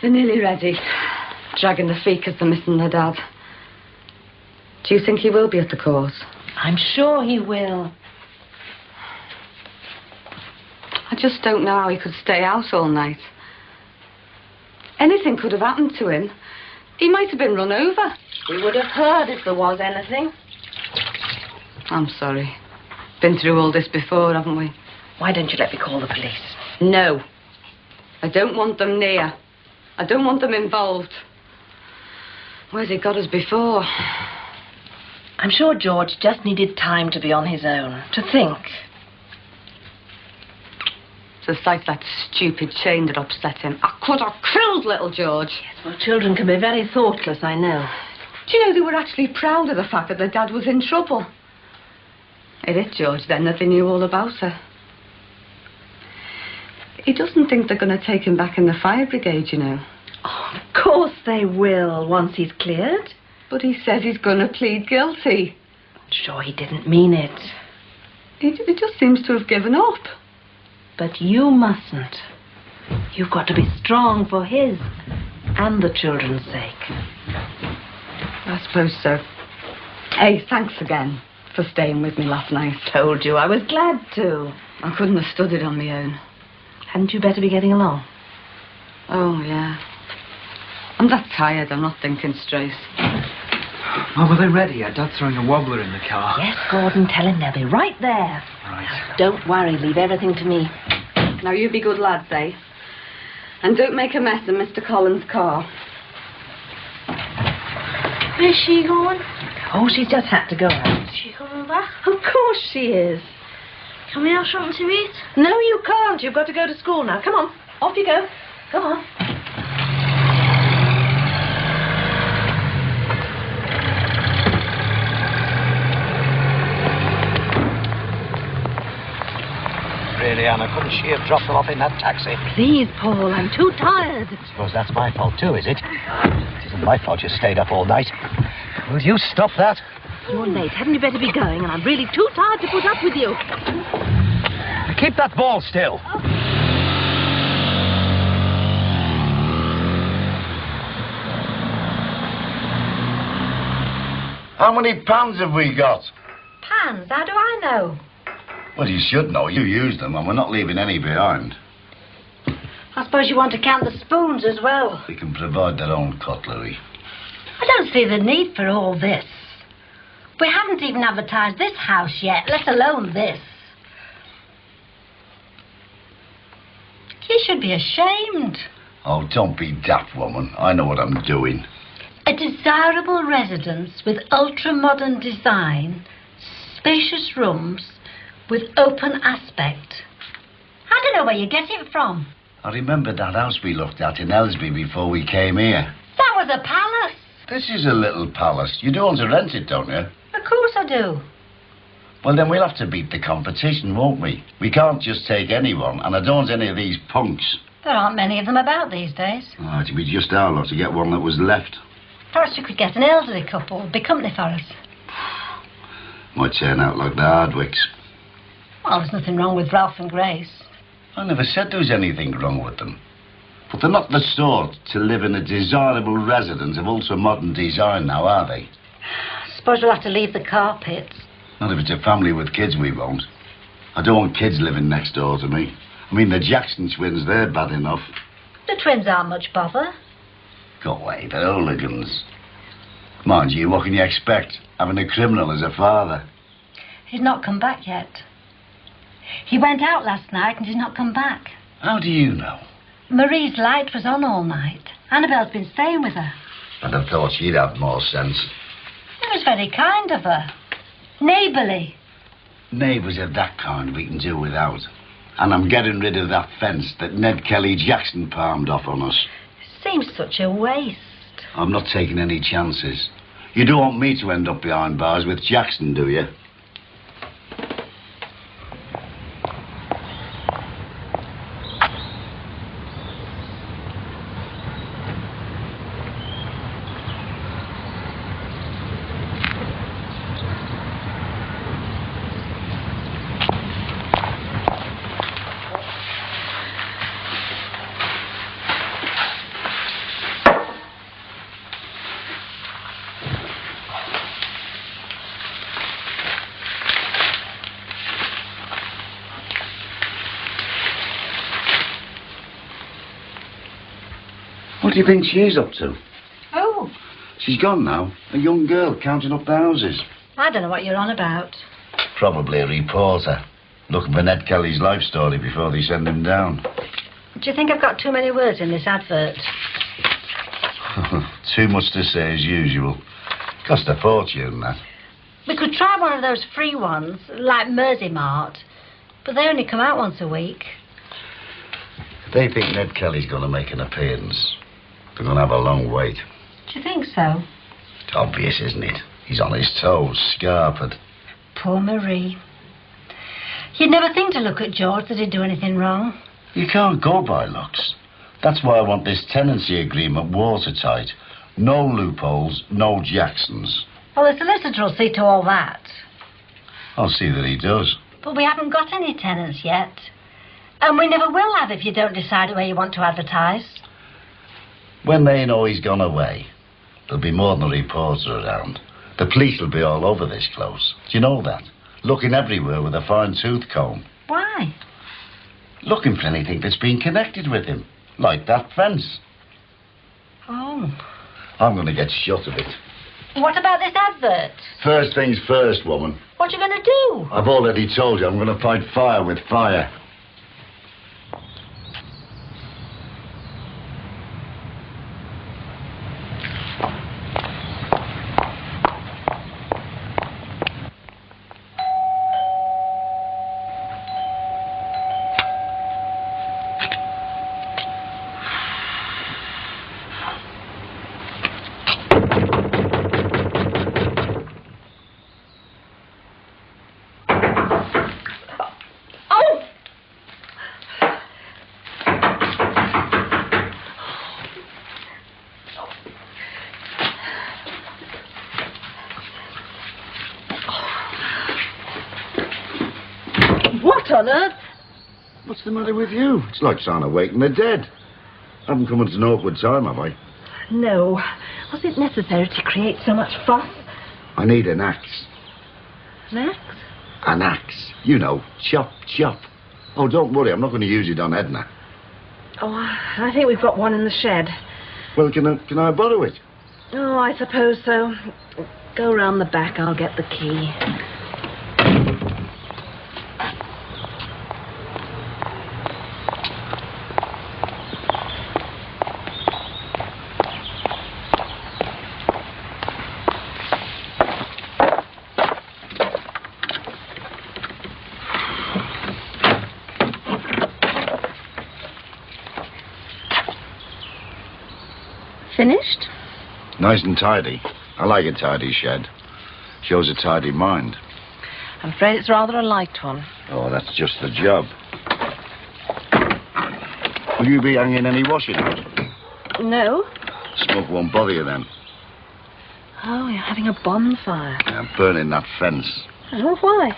They're nearly ready. Dragging the feet because they're missing their dad. Do you think he will be at the court? I'm sure he will. I just don't know how he could stay out all night. Anything could have happened to him. He might have been run over. We would have heard if there was anything. I'm sorry. Been through all this before, haven't we? Why don't you let me call the police? No. I don't want them near. I don't want them involved. Where's he got us before? I'm sure George just needed time to be on his own, to think. It's like that stupid chain that upset him. I could have killed little George. Yes, well, children can be very thoughtless, I know. Do you know they were actually proud of the fact that their dad was in trouble? It hit George then that they knew all about her. He doesn't think they're going to take him back in the fire brigade, you know. Oh, of course they will, once he's cleared. But he says he's going to plead guilty. I'm sure he didn't mean it. He just seems to have given up. But you mustn't. You've got to be strong for his and the children's sake. I suppose so. Hey, thanks again for staying with me last night. Told you I was glad to. I couldn't have stood it on my own. Hadn't you better be getting along? Oh, yeah. I'm that tired, I'm not thinking straight. Oh, were they ready yet? Dad's throwing a wobbler in the car. Yes, Gordon, tell him they'll be right there. Right. Now, don't worry, leave everything to me. Now, you be good lads, eh? And don't make a mess of Mr. Collin's car. Where's she going? Oh, she's just had to go out. Is she coming back? Of course she is. Can we have something to eat? No, you can't. You've got to go to school now. Come on. Off you go. Come on. Really, Anna, couldn't she have dropped them off in that taxi? Please, Paul, I'm too tired. I suppose that's my fault too, is it? It isn't my fault you stayed up all night. Will you stop that? You're late. Hadn't you better be going? And I'm really too tired to put up with you. Keep that ball still. How many pounds have we got? Pans? How do I know? Well, you should know. You used them, and we're not leaving any behind. I suppose you want to count the spoons as well. They can provide their own cutlery. I don't see the need for all this. We haven't even advertised this house yet, let alone this. You should be ashamed. Oh, don't be daft, woman. I know what I'm doing. A desirable residence with ultra-modern design, spacious rooms with open aspect. I don't know where you get it from. I remember that house we looked at in Elsby before we came here. That was a palace. This is a little palace. You do want to rent it, don't you? Of course I do. Well, then we'll have to beat the competition, won't we? We can't just take anyone, and I don't want any of these punks. There aren't many of them about these days. Oh, it'd be just our lot to get one that was left. Perhaps you could get an elderly couple, be company for us. Might turn out like the Hardwicks. Well, there's nothing wrong with Ralph and Grace. I never said there was anything wrong with them. But they're not the sort to live in a desirable residence of ultra-modern design now, are they? I suppose we'll have to leave the carpets. Not if it's a family with kids, we won't. I don't want kids living next door to me. I mean, the Jackson twins, they're bad enough. The twins aren't much bother. Go away, they're hooligans. Mind you, what can you expect, having a criminal as a father? He's not come back yet. He went out last night and he's not come back. How do you know? Marie's light was on all night. Annabelle's been staying with her. I'd have thought she'd have more sense. It was very kind of her. Neighbourly. Neighbours of that kind we can do without. And I'm getting rid of that fence that Ned Kelly Jackson palmed off on us. Seems such a waste. I'm not taking any chances. You don't want me to end up behind bars with Jackson, do you? What do you think she's up to? Oh, She's gone now. A young girl counting up the houses. I don't know what you're on about. Probably a reporter. Looking for Ned Kelly's life story before they send him down. Do you think I've got too many words in this advert? Too much to say as usual. Cost a fortune, that. We could try one of those free ones, like Mersey Mart, but they only come out once a week. They think Ned Kelly's going to make an appearance. They're going to have a long wait. Do you think so? It's obvious, isn't it? He's on his toes, scarpered. Poor Marie. You'd never think to look at George that he'd do anything wrong. You can't go by looks. That's why I want this tenancy agreement watertight. No loopholes, no Jacksons. Well, the solicitor will see to all that. I'll see that he does. But we haven't got any tenants yet. And we never will have if you don't decide where you want to advertise. When they know he's gone away, there'll be more than a reporter around. The police will be all over this close. Do you know that? Looking everywhere with a fine-tooth comb. Why? Looking for anything that's been connected with him. Like that fence. Oh. I'm going to get shot of it. What about this advert? First things first, woman. What are you going to do? I've already told you I'm going to fight fire with fire. What on earth? What's the matter with you? It's like trying to waken the dead. I haven't come at an awkward time, have I? No. Was it necessary to create so much fuss? I need an axe. An axe? An axe. You know, chop, chop. Oh, don't worry, I'm not going to use it on Edna. Oh, I think we've got one in the shed. Well, can I borrow it? Oh, I suppose so. Go round the back, I'll get the key. Finished? Nice and tidy. I like a tidy shed. Shows a tidy mind. I'm afraid it's rather a light one. Oh, that's just the job. Will you be hanging any washing out? No. Smoke won't bother you then. Oh, you're having a bonfire. Yeah, I'm burning that fence. Oh, why?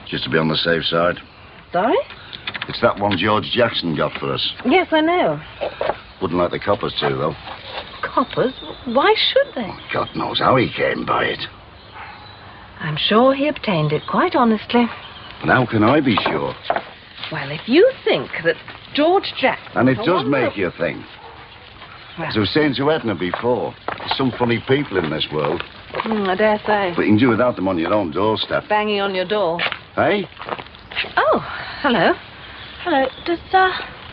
Just to be on the safe side. Sorry? It's that one George Jackson got for us. Yes, I know. Wouldn't like the coppers to, though. Coppers? Why should they? God knows how he came by it. I'm sure he obtained it, quite honestly. And how can I be sure? Well, if you think that George Jackson... And it does make you think. Well, As I was saying to Edna before, there's some funny people in this world. I dare say. But you can do without them on your own doorstep. Banging on your door. Hey? Oh, hello. Hello. Does,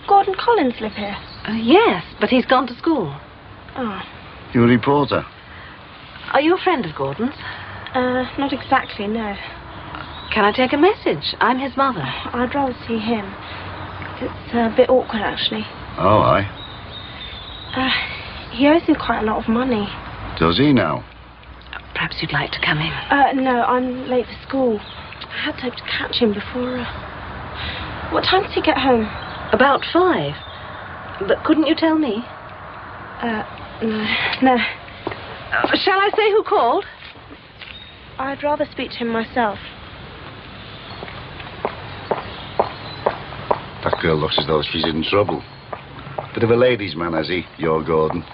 Gordon Collins live here? Yes, but he's gone to school. Oh. You a reporter? Are you a friend of Gordon's? Not exactly, no. Can I take a message? I'm his mother. I'd rather see him. It's a bit awkward, actually. Oh, aye. He owes me quite a lot of money. Does he now? Perhaps you'd like to come in. No, I'm late for school. I had hoped to catch him before, What time does he get home? About 5. But couldn't you tell me? No. Shall I say who called? I'd rather speak to him myself. That girl looks as though she's in trouble. Bit of a ladies' man, has he, your Gordon?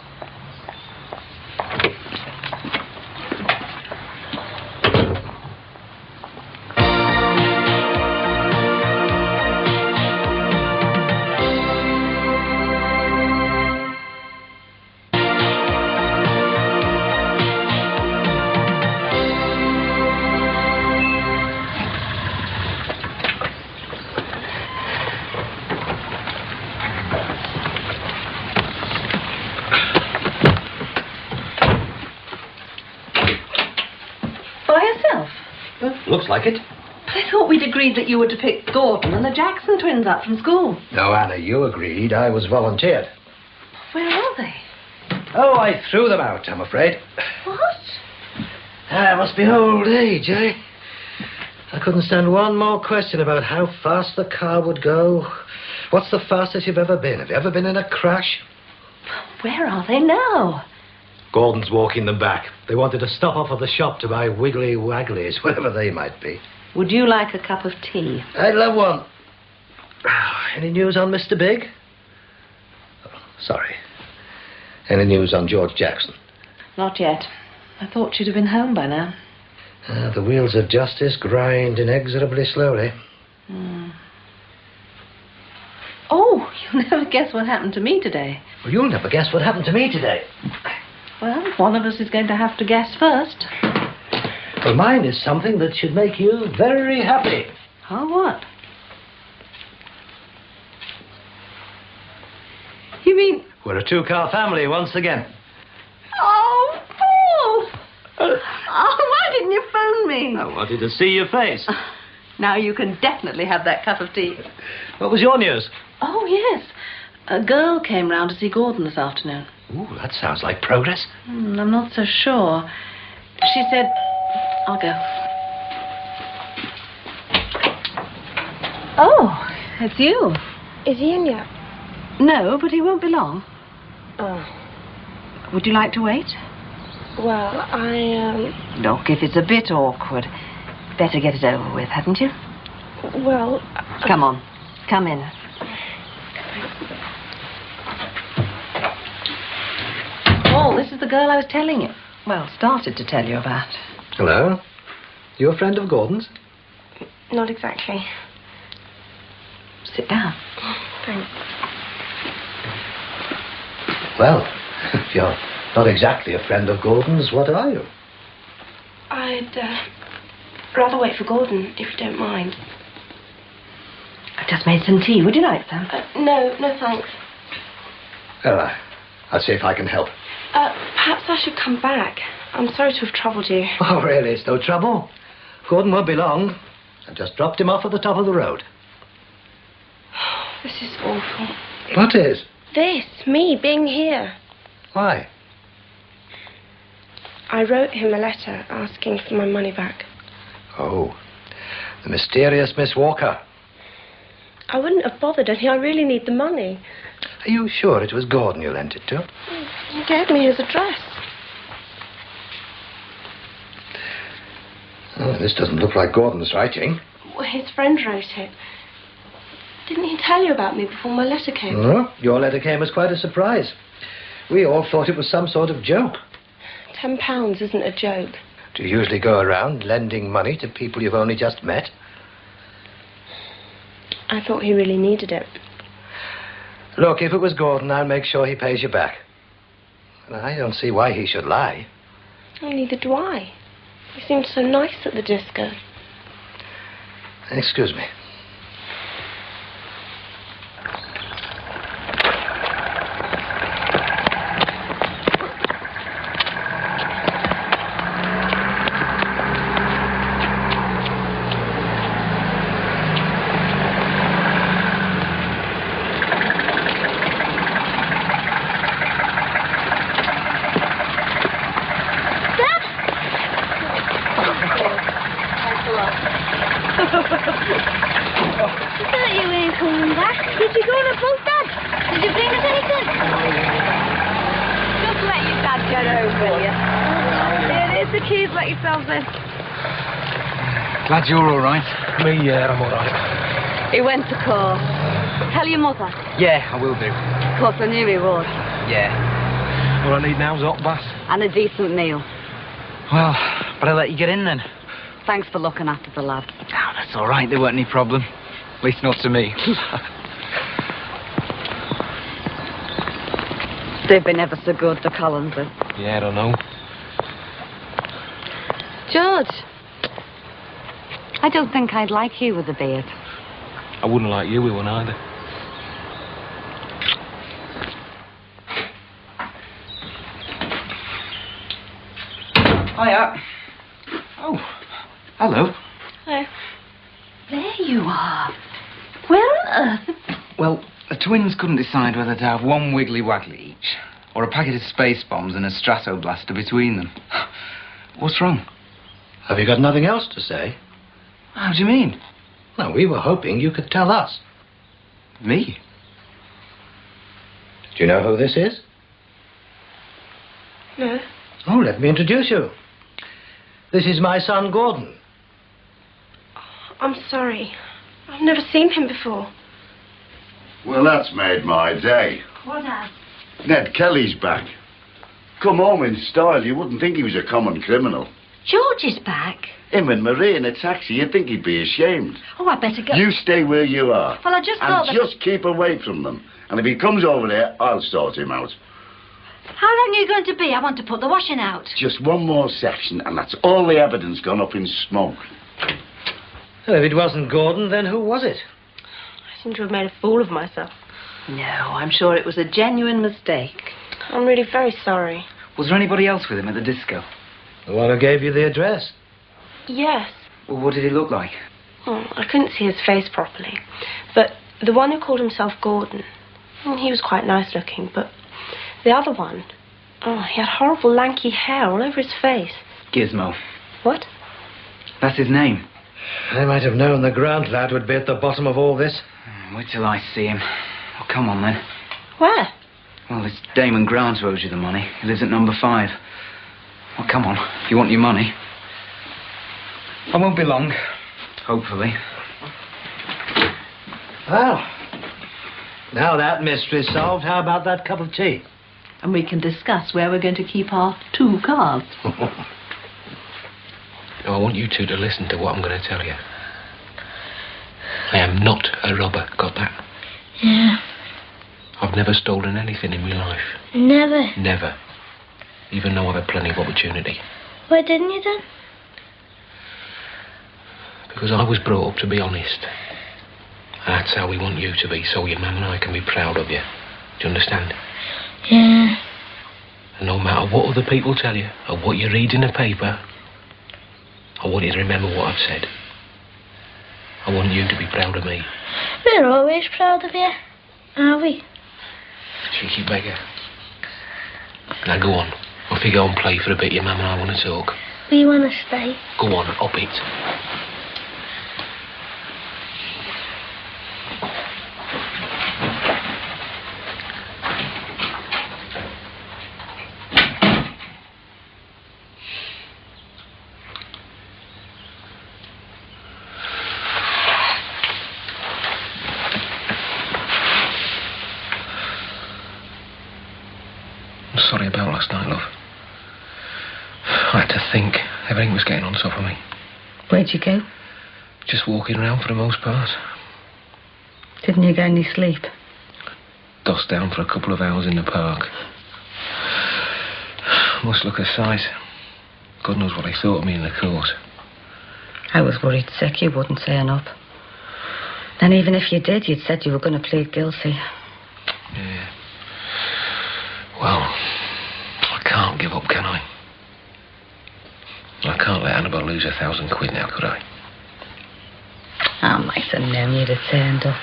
Looks like it. But I thought we'd agreed that you were to pick Gordon and the Jackson twins up from school. No, Anna, you agreed. I was volunteered. Where are they? Oh, I threw them out, I'm afraid. What? Must be old age, eh? I couldn't stand one more question about how fast the car would go. What's the fastest you've ever been? Have you ever been in a crash? Where are they now? Gordon's walking them back. They wanted to stop off at the shop to buy wiggly wagglies, whatever they might be. Would you like a cup of tea? I'd love one. Any news on Mr. Big? Oh, sorry. Any news on George Jackson? Not yet. I thought you'd have been home by now. The wheels of justice grind inexorably slowly. Oh, you'll never guess what happened to me today. Well, you'll never guess what happened to me today. Well, one of us is going to have to guess first. Well, mine is something that should make you very happy. Oh, what? You mean... We're a two-car family once again. Oh, Paul! Oh, why didn't you phone me? I wanted to see your face. Now you can definitely have that cup of tea. What was your news? Oh, yes. A girl came round to see Gordon this afternoon. Ooh, that sounds like progress. I'm not so sure. She said... I'll go. Oh, it's you. Is he in yet? No, but he won't be long. Oh. Would you like to wait? Well, Look, if it's a bit awkward, better get it over with, hadn't you? Well... Come on. Come in. Oh, this is the girl I was telling you. Well, started to tell you about. Hello. You a friend of Gordon's? Not exactly. Sit down. Thanks. Well, if you're not exactly a friend of Gordon's, what are you? I'd rather wait for Gordon, if you don't mind. I've just made some tea. Would you like some? No, thanks. Well, I'll see if I can help. Perhaps I should come back. I'm sorry to have troubled you. Oh, really? It's no trouble. Gordon won't be long. I've just dropped him off at the top of the road. This is awful. What is? This, me, being here. Why? I wrote him a letter asking for my money back. Oh, the mysterious Miss Walker. I wouldn't have bothered, only I really need the money. Are you sure it was Gordon you lent it to? He gave me his address. Oh, this doesn't look like Gordon's writing. Well, his friend wrote it. Didn't he tell you about me before my letter came? No, your letter came as quite a surprise. We all thought it was some sort of joke. £10 isn't a joke. Do you usually go around lending money to people you've only just met? I thought he really needed it. Look, if it was Gordon, I'll make sure he pays you back. And I don't see why he should lie. Oh, neither do I. He seemed so nice at the disco. Excuse me. Glad you're all right. Me, yeah, I'm all right. He went to court. Tell your mother. Yeah, I will do. Of course, I knew he would. Yeah. All I need now is a hot bath. And a decent meal. Well, better let you get in then. Thanks for looking after the lad. Oh, that's all right. There weren't any problem. At least not to me. They've been ever so good, the Collins. Yeah, I don't know. George, I don't think I'd like you with a beard. I wouldn't like you with one either. Hiya. Oh, hello. you are. Where on earth? Well, the twins couldn't decide whether to have one wiggly waggly each, or a packet of space bombs and a stratoblaster between them. What's wrong? Have you got nothing else to say? How do you mean? Well, we were hoping you could tell us. Me? Do you know who this is? No. Oh, let me introduce you. This is my son, Gordon. I'm sorry. I've never seen him before. Well, that's made my day. What has? Ned Kelly's back. Come home in style. You wouldn't think he was a common criminal. George is back. Him and Marie in a taxi, you'd think he'd be ashamed. Oh, I better go. You stay where you are. Well, I just thought And that... just keep away from them. And if he comes over there, I'll sort him out. How long are you going to be? I want to put the washing out. Just one more section, and that's all the evidence gone up in smoke. Well, if it wasn't Gordon, then who was it? I seem to have made a fool of myself. No, I'm sure it was a genuine mistake. I'm really very sorry. Was there anybody else with him at the disco? The one who gave you the address. Yes. Well, what did he look like? Oh, I couldn't see his face properly. But the one who called himself Gordon, he was quite nice looking, but the other one, he had horrible lanky hair all over his face. Gizmo. What? That's his name. I might have known the Grant lad would be at the bottom of all this. Wait till I see him. Oh, come on, then. Where? Well, it's Damon Grant who owes you the money. He lives at number 5. Well, come on, if you want your money. I won't be long. Hopefully. Well, now that mystery's solved, how about that cup of tea? And we can discuss where we're going to keep our 2 cars. Now, I want you two to listen to what I'm going to tell you. I am not a robber, got that? Yeah. I've never stolen anything in my life. Never. Never. Even though I've had plenty of opportunity. Why didn't you then? Because I was brought up to be honest. And that's how we want you to be, so your mum and I can be proud of you. Do you understand? Yeah. And no matter what other people tell you, or what you read in the paper, I want you to remember what I've said. I want you to be proud of me. We're always proud of you, are we? Cheeky beggar. Now go on. Off you go and play for a bit. Your mum and I want to talk. We want to stay. Go on, up it. Sorry about last night, love. I had to think. Everything was getting on top of me. Where'd you go? Just walking around for the most part. Didn't you get any sleep? Dossed down for a couple of hours in the park. Must look a sight. God knows what they thought of me in the court. I was worried sick you wouldn't turn up. And even if you did, you'd said you were going to plead guilty. Yeah. Well, I can't give up, can I? I can't let Annabelle lose £1,000 now, could I? I might have known you'd have turned up.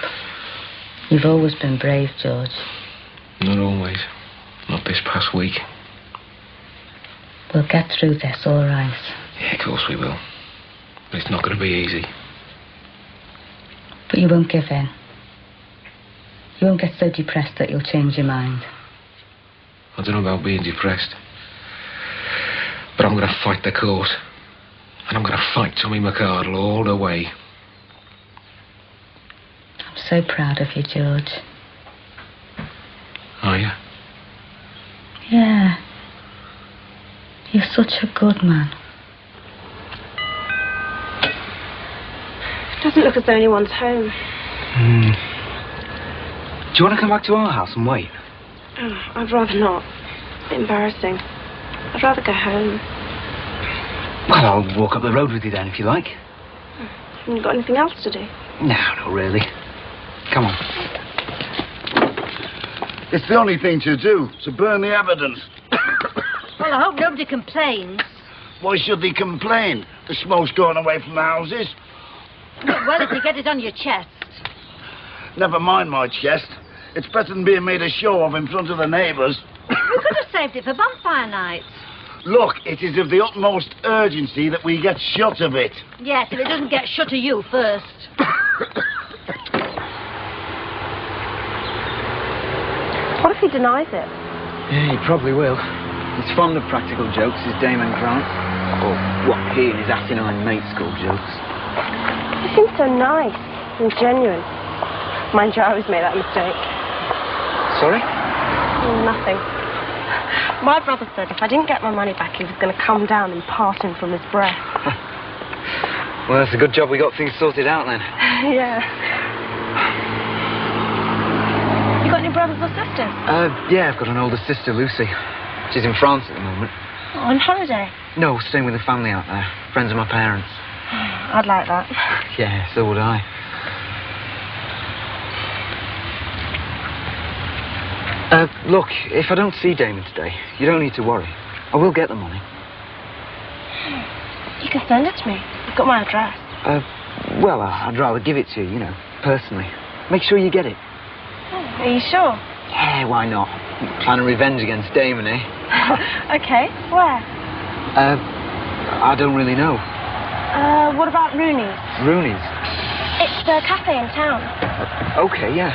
You've always been brave, George. Not always. Not this past week. We'll get through this, all right. Yeah, of course we will. But it's not going to be easy. But you won't give in. You won't get so depressed that you'll change your mind. I don't know about being depressed. But I'm going to fight the court. And I'm going to fight Tommy McArdle all the way. I'm so proud of you, George. Are you? Yeah. You're such a good man. It doesn't look as though anyone's home. Do you want to come back to our house and wait? Oh, I'd rather not. It's a bit embarrassing. I'd rather go home. Well, I'll walk up the road with you then, if you like. Haven't you got anything else to do? No, not really. Come on. It's the only thing to do, to burn the evidence. Well, I hope nobody complains. Why should they complain? The smoke's going away from the houses. Well, if you get it on your chest. Never mind my chest. It's better than being made a show of in front of the neighbours. We could have saved it for bonfire night. Look, it is of the utmost urgency that we get shut of it. Yes, if it doesn't get shut of you first. What if he denies it? Yeah, he probably will. He's fond of practical jokes, is Damon Grant. Or what he and his asinine mates call jokes. He seems so nice and genuine. Mind you, I always make that mistake. Sorry? Nothing. My brother said if I didn't get my money back, he was going to come down and part him from his breath. Well, it's a good job we got things sorted out then. Yeah. You got any brothers or sisters? Yeah, I've got an older sister, Lucy. She's in France at the moment. Oh, on holiday? No, staying with the family out there. Friends of my parents. I'd like that. Yeah, so would I. Look, if I don't see Damon today, you don't need to worry. I will get the money. You can send it to me. You've got my address. Well, I'd rather give it to you, personally. Make sure you get it. Are you sure? Yeah, why not? Plan a revenge against Damon, eh? Okay, where? I don't really know. What about Rooney's? Rooney's? It's the cafe in town. Okay, yeah.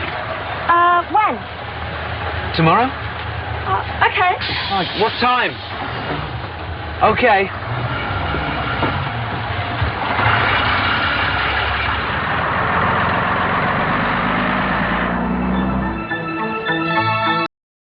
When? Tomorrow? Okay. Right, what time? Okay.